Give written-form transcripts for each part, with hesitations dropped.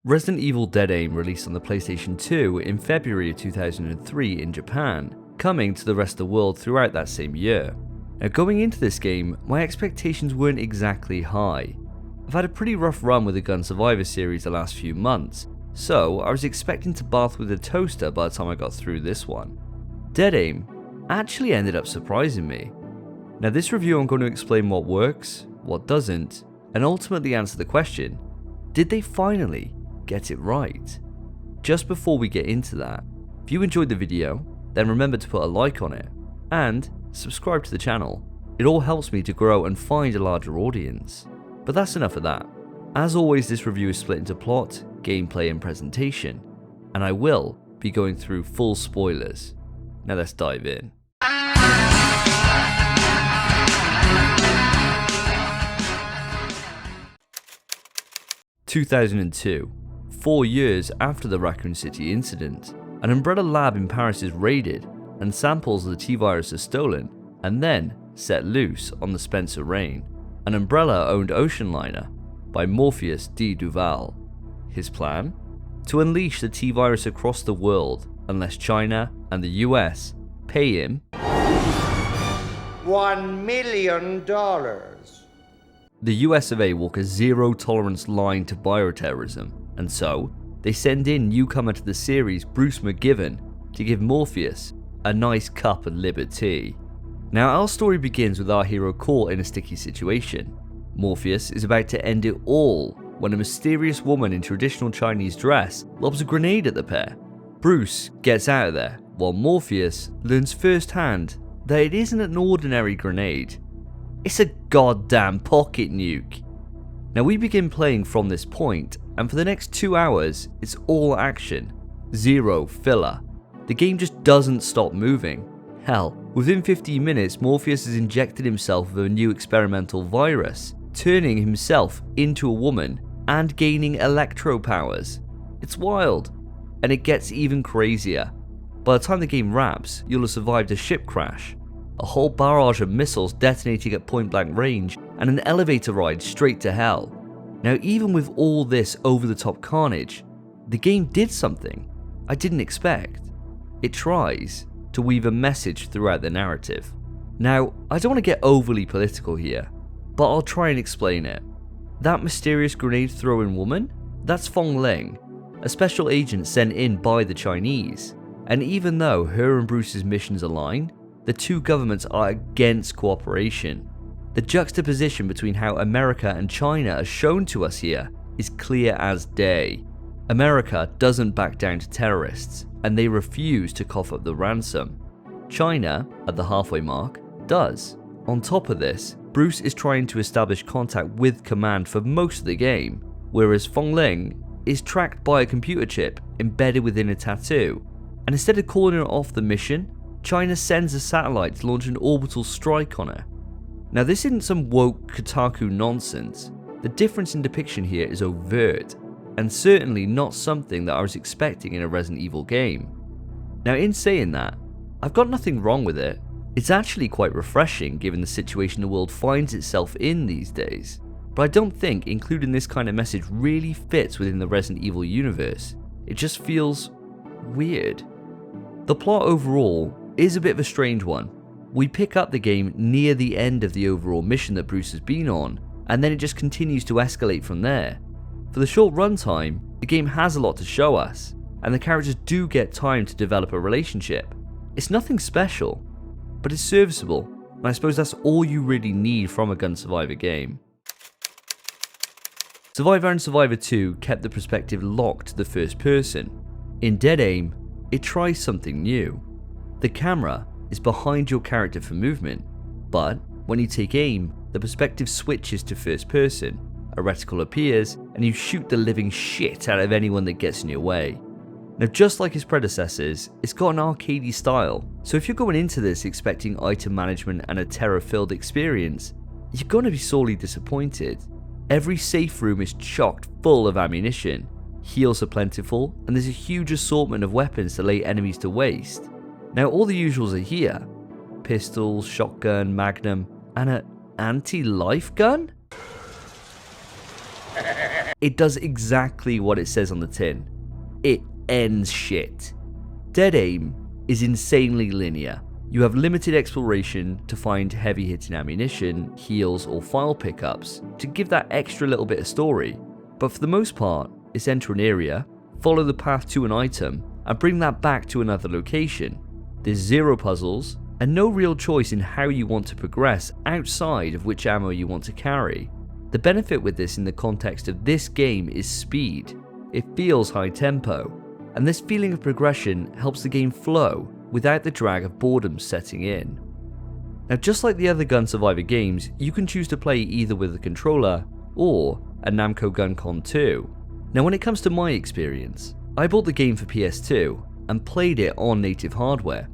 Resident Evil Deadaim released on the PlayStation 2 in February of 2003 in Japan, coming to the rest of the world throughout that same year. Now going into this game, my expectations weren't exactly high. I've had a pretty rough run with the Gun Survivor series the last few months, so I was expecting to bath with a toaster by the time I got through this one. Deadaim actually ended up surprising me. Now this review I'm going to explain what works, what doesn't, and ultimately answer the question, did they finally get it right? Just before we get into that, if you enjoyed the video, then remember to put a like on it, and subscribe to the channel. It all helps me to grow and find a larger audience. But that's enough of that. As always, this review is split into plot, gameplay and presentation, and I will be going through full spoilers. Now let's dive in. (2002), 4 years after the Raccoon City incident, an Umbrella lab in Paris is raided and samples of the T-virus are stolen and then set loose on the Spencer Rain, an Umbrella-owned ocean liner by Morpheus D. Duval. His plan? To unleash the T-virus across the world unless China and the US pay him $1 million. The US of A walk a zero-tolerance line to bioterrorism, and so they send in newcomer to the series Bruce McGivern to give Morpheus a nice cup of liberty. Now our story begins with our hero caught in a sticky situation. Morpheus is about to end it all when a mysterious woman in traditional Chinese dress lobs a grenade at the pair. Bruce gets out of there, while Morpheus learns firsthand that it isn't an ordinary grenade. It's a goddamn pocket nuke. Now we begin playing from this point, and for the next 2 hours, it's all action. Zero filler. The game just doesn't stop moving. Hell, within 15 minutes, Morpheus has injected himself with a new experimental virus, turning himself into a woman and gaining electro powers. It's wild, and it gets even crazier. By the time the game wraps, you'll have survived a ship crash, a whole barrage of missiles detonating at point blank range, and an elevator ride straight to hell. Now even with all this over-the-top carnage, the game did something I didn't expect. It tries to weave a message throughout the narrative. Now, I don't want to get overly political here, but I'll try and explain it. That mysterious grenade-throwing woman? That's Fong Ling, a special agent sent in by the Chinese. And even though her and Bruce's missions align, the two governments are against cooperation. The juxtaposition between how America and China are shown to us here is clear as day. America doesn't back down to terrorists, and they refuse to cough up the ransom. China, at the halfway mark, does. On top of this, Bruce is trying to establish contact with Command for most of the game, whereas Fong Ling is tracked by a computer chip embedded within a tattoo, and instead of calling her off the mission, China sends a satellite to launch an orbital strike on her. Now this isn't some woke Kotaku nonsense. The difference in depiction here is overt, and certainly not something that I was expecting in a Resident Evil game. Now in saying that, I've got nothing wrong with it. It's actually quite refreshing given the situation the world finds itself in these days, but I don't think including this kind of message really fits within the Resident Evil universe. It just feels weird. The plot overall is a bit of a strange one. We pick up the game near the end of the overall mission that Bruce has been on, and then it just continues to escalate from there. For the short runtime, the game has a lot to show us, and the characters do get time to develop a relationship. It's nothing special, but it's serviceable, and I suppose that's all you really need from a Gun Survivor game. Survivor and Survivor 2 kept the perspective locked to the first person. In Deadaim, it tries something new. The camera is behind your character for movement, but when you take aim, the perspective switches to first person, a reticle appears, and you shoot the living shit out of anyone that gets in your way. Now just like his predecessors, it's got an arcadey style, so if you're going into this expecting item management and a terror-filled experience, you're going to be sorely disappointed. Every safe room is chock full of ammunition, heals are plentiful, and there's a huge assortment of weapons to lay enemies to waste. Now all the usuals are here: pistols, shotgun, magnum, and an anti-life gun? It does exactly what it says on the tin. It ends shit. Deadaim is insanely linear. You have limited exploration to find heavy hitting ammunition, heals or file pickups to give that extra little bit of story, but for the most part it's enter an area, follow the path to an item and bring that back to another location. There's zero puzzles and no real choice in how you want to progress outside of which ammo you want to carry. The benefit with this in the context of this game is speed. It feels high tempo, and this feeling of progression helps the game flow without the drag of boredom setting in. Now, just like the other Gun Survivor games, you can choose to play either with a controller or a Namco GunCon 2. Now, when it comes to my experience, I bought the game for PS2 and played it on native hardware.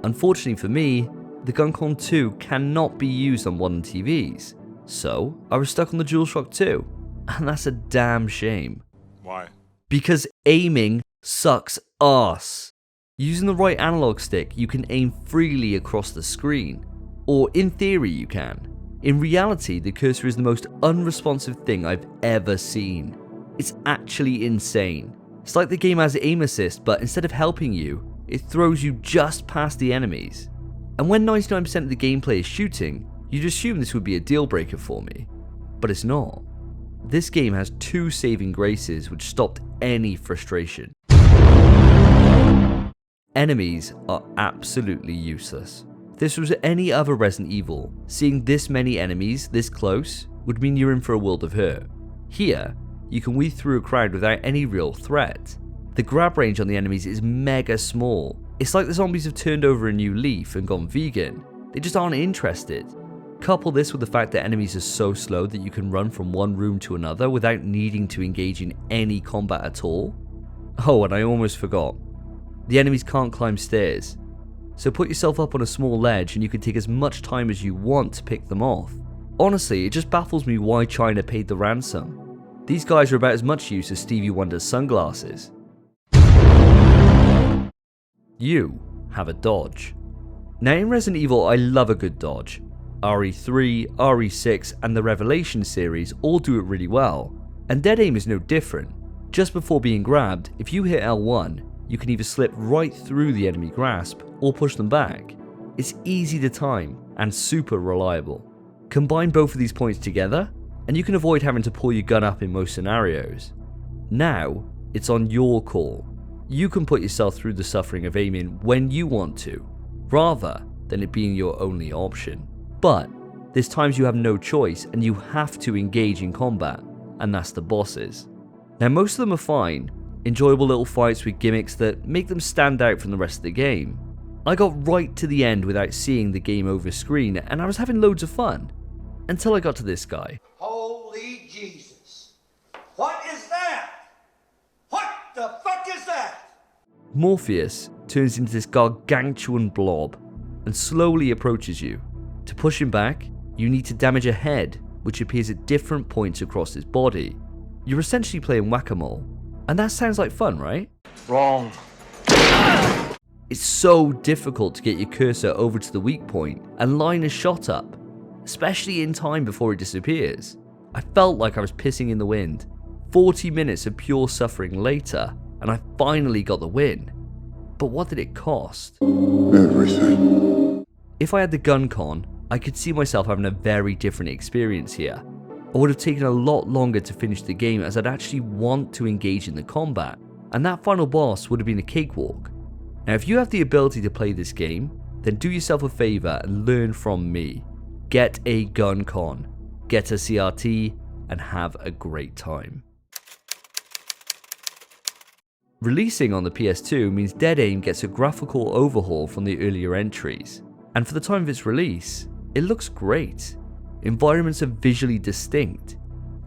Unfortunately for me, the GunCon 2 cannot be used on modern TVs, so I was stuck on the DualShock 2, and that's a damn shame. Why? Because aiming sucks ass. Using the right analog stick, you can aim freely across the screen. Or in theory you can. In reality, the cursor is the most unresponsive thing I've ever seen. It's actually insane. It's like the game has aim assist, but instead of helping you, it throws you just past the enemies. And when 99% of the gameplay is shooting, you'd assume this would be a deal breaker for me. But it's not. This game has 2 saving graces which stopped any frustration. Enemies are absolutely useless. If this was any other Resident Evil, seeing this many enemies this close would mean you're in for a world of hurt. Here, you can weave through a crowd without any real threat. The grab range on the enemies is mega small. It's like the zombies have turned over a new leaf and gone vegan. They just aren't interested. Couple this with the fact that enemies are so slow that you can run from one room to another without needing to engage in any combat at all. Oh, and I almost forgot. The enemies can't climb stairs. So put yourself up on a small ledge and you can take as much time as you want to pick them off. Honestly, it just baffles me why China paid the ransom. These guys are about as much use as Stevie Wonder's sunglasses. You have a dodge. Now in Resident Evil, I love a good dodge. RE3, RE6 and the Revelation series all do it really well, and Deadaim is no different. Just before being grabbed, if you hit L1, you can either slip right through the enemy grasp or push them back. It's easy to time and super reliable. Combine both of these points together and you can avoid having to pull your gun up in most scenarios. Now, it's on your call. You can put yourself through the suffering of aiming when you want to, rather than it being your only option. But there's times you have no choice and you have to engage in combat, and that's the bosses. Now most of them are fine, enjoyable little fights with gimmicks that make them stand out from the rest of the game. I got right to the end without seeing the game over screen and I was having loads of fun, until I got to this guy. Holy Jesus. What is that? What the fuck is that? Morpheus turns into this gargantuan blob and slowly approaches you. To push him back, you need to damage a head, which appears at different points across his body. You're essentially playing whack-a-mole, and that sounds like fun, right? Wrong. It's so difficult to get your cursor over to the weak point and line a shot up, especially in time before it disappears. I felt like I was pissing in the wind. 40 minutes of pure suffering later, and I finally got the win. But what did it cost? Everything. If I had the GunCon, I could see myself having a very different experience here. I would have taken a lot longer to finish the game as I'd actually want to engage in the combat, and that final boss would have been a cakewalk. Now if you have the ability to play this game, then do yourself a favour and learn from me. Get a GunCon, get a CRT, and have a great time. Releasing on the PS2 means Deadaim gets a graphical overhaul from the earlier entries, and for the time of its release, it looks great. Environments are visually distinct,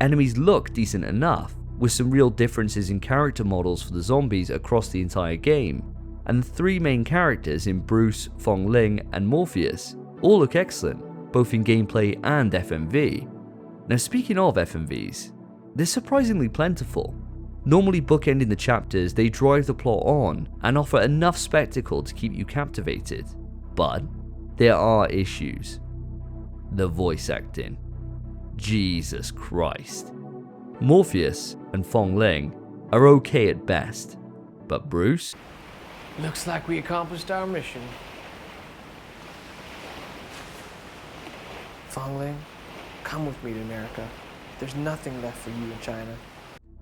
enemies look decent enough, with some real differences in character models for the zombies across the entire game, and the 3 main characters in Bruce, Fong Ling and Morpheus all look excellent, both in gameplay and FMV. Now speaking of FMVs, they're surprisingly plentiful. Normally bookending the chapters, they drive the plot on and offer enough spectacle to keep you captivated. But there are issues. The voice acting. Jesus Christ. Morpheus and Fong Ling are okay at best, but Bruce? Looks like we accomplished our mission. Fong Ling, come with me to America. There's nothing left for you in China.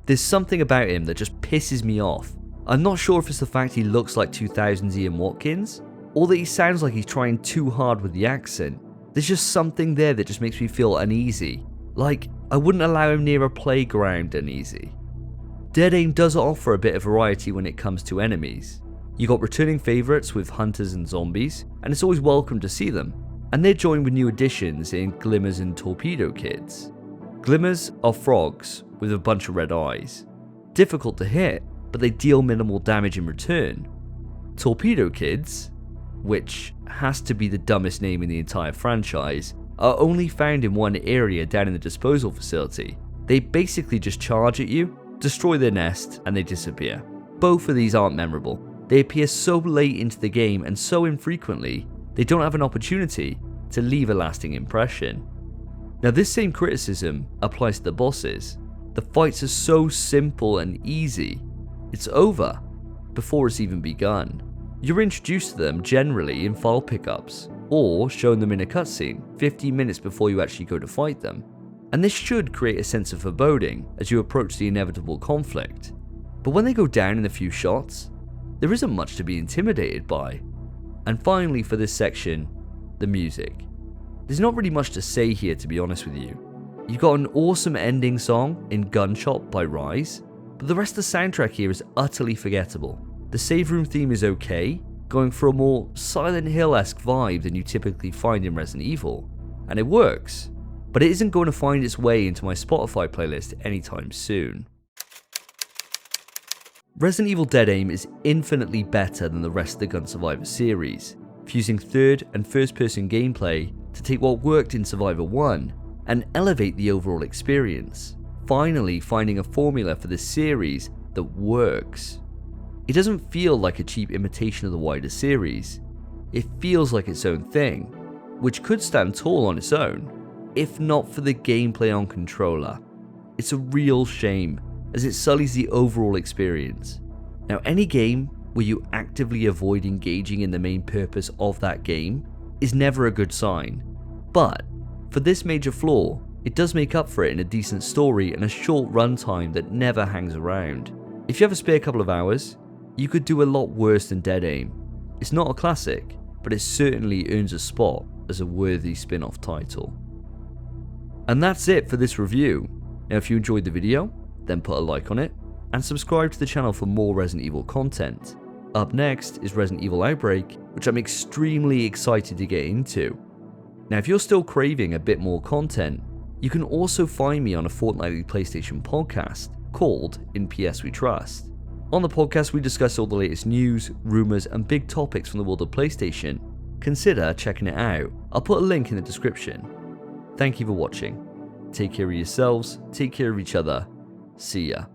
There's something about him that just pisses me off. I'm not sure if it's the fact he looks like 2000's Ian Watkins, or that he sounds like he's trying too hard with the accent. There's just something there that just makes me feel uneasy. Like, I wouldn't allow him near a playground uneasy. Deadaim does offer a bit of variety when it comes to enemies. You got returning favourites with hunters and zombies, and it's always welcome to see them. And they're joined with new additions in Glimmers and Torpedo Kids. Glimmers are frogs with a bunch of red eyes. Difficult to hit, but they deal minimal damage in return. Torpedo Kids, which has to be the dumbest name in the entire franchise, are only found in one area down in the disposal facility. They basically just charge at you, destroy their nest, and they disappear. Both of these aren't memorable. They appear so late into the game and so infrequently, they don't have an opportunity to leave a lasting impression. Now, this same criticism applies to the bosses. The fights are so simple and easy. It's over before it's even begun. You're introduced to them generally in file pickups, or shown them in a cutscene 15 minutes before you actually go to fight them. And this should create a sense of foreboding as you approach the inevitable conflict. But when they go down in a few shots, there isn't much to be intimidated by. And finally, for this section, the music. There's not really much to say here, to be honest with you. You got an awesome ending song in Gunshot by Rise, but the rest of the soundtrack here is utterly forgettable. The save room theme is okay, going for a more Silent Hill-esque vibe than you typically find in Resident Evil, and it works, but it isn't going to find its way into my Spotify playlist anytime soon. Resident Evil Deadaim is infinitely better than the rest of the Gun Survivor series, fusing third and first person gameplay to take what worked in Survivor 1 and elevate the overall experience, finally finding a formula for this series that works. It doesn't feel like a cheap imitation of the wider series. It feels like its own thing, which could stand tall on its own, if not for the gameplay on controller. It's a real shame, as it sullies the overall experience. Now, any game where you actively avoid engaging in the main purpose of that game is never a good sign, but for this major flaw, it does make up for it in a decent story and a short runtime that never hangs around. If you have a spare couple of hours, you could do a lot worse than Deadaim. It's not a classic, but it certainly earns a spot as a worthy spin-off title. And that's it for this review. Now, if you enjoyed the video, then put a like on it, and subscribe to the channel for more Resident Evil content. Up next is Resident Evil Outbreak, which I'm extremely excited to get into. Now, if you're still craving a bit more content, you can also find me on a fortnightly PlayStation podcast called In PS We Trust. On the podcast, we discuss all the latest news, rumours, and big topics from the world of PlayStation. Consider checking it out. I'll put a link in the description. Thank you for watching. Take care of yourselves, take care of each other. See ya.